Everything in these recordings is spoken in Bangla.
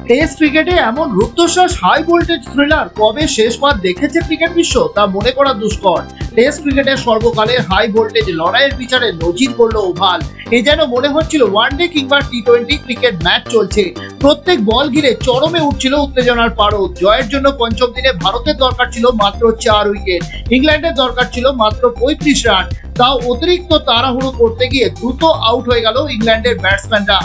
টেস্ট ক্রিকেটে এমন রুদ্ধশ্বাস হাই ভোল্টেজ থ্রিলার কবে শেষবার দেখেছে ক্রিকেট বিশ্ব তা মনে করা দুষ্কর। টেস্ট ক্রিকেটের সর্বকালের হাই ভোল্টেজ লড়াইয়ের বিচারে নজির করল ওভাল। এ যেন মনে হচ্ছিল ওয়ানডে কিংবা টি-20 ক্রিকেট ম্যাচ চলছে। প্রত্যেক বল ঘিরে চরমে উঠছিল উত্তেজনার পারদ। জয়ের জন্য পঞ্চম দিনে ভারতের দরকার ছিল মাত্র 4 উইকেট, ইংল্যান্ডের দরকার ছিল মাত্র 35 রান। তাও অতিরিক্ত তাড়াহুড়ো করতে গিয়ে দ্রুত আউট হয়ে গেল ইংল্যান্ডের ব্যাটসম্যানরা।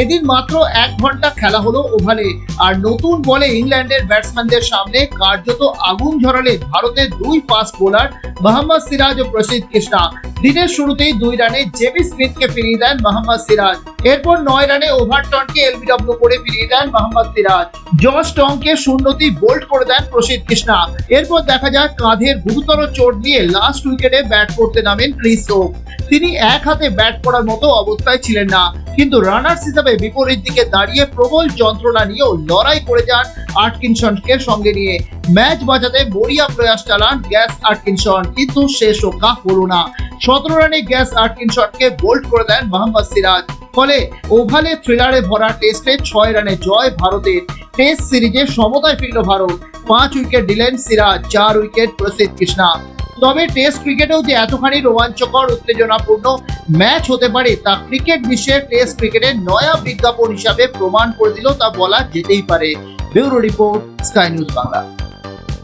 এদিন মাত্র 1 ঘন্টা খেলা হলো ওভালে, আর নতুন বলে ইংল্যান্ডের ব্যাটসম্যানদের সামনে কার্যত আগুন ঝরালেন ভারতের দুই ফাস্ট বোলার মোহাম্মদ সিরাজ ও প্রসিদ্ধ কৃষ্ণা। দিনের শুরুতেই 2 রানে জেমি স্মিথকে ফিরিয়ে দেন মোহাম্মদ সিরাজ। এরপর 9 রানে ওভারটনকে এলবিডব্লিউ করে ফিরিয়ে দেন মোহাম্মদ সিরাজ। জশ টংকে শূন্যতেই বোল্ড করে দেন প্রসিদ্ধ কৃষ্ণা। এরপর দেখা যায় কাঁধের গুরুতর চোট নিয়ে লাস্ট উইকেটে ব্যাট করতে নামেন ক্রিস ওক। তিনি এক হাতে ব্যাট করার মতো অবস্থায় ছিলেন না, কিন্তু রানার্স হিসেবে বিপরীত দিকে দাঁড়িয়ে প্রবল যন্ত্রণা নিয়েও লড়াই করে যান আটকিনসনকে সঙ্গে নিয়ে। ম্যাচ বাঁচাতে মরিয়া প্রয়াস চালান গ্যাস আটকিনসন, কিন্তু শেষ রক্ষা হলো না। 17 রানে গ্যাস আটকিনসনকে বোল্ড করে দেন মোহাম্মদ সিরাজ। ফলে ওভালে থ্রিলারে ভরা টেস্টে 6 রানে জয় ভারতের। টেস্ট সিরিজে সমতায় ফিরল ভারত। 5 উইকেট দিলেন সিরাজ, 4 উইকেট প্রসিদ্ধ কৃষ্ণা। তবে টেস্ট ক্রিকেটেও যে এতখানি রোমাঞ্চকর উত্তেজনাপূর্ণ ম্যাচ হতে পারে তা ক্রিকেট বিশ্বের টেস্ট ক্রিকেটের নয়া বিজ্ঞাপন হিসাবে প্রমাণ করে দিল তা বলা যেতেই পারে। Bureau report, sky news Bangla.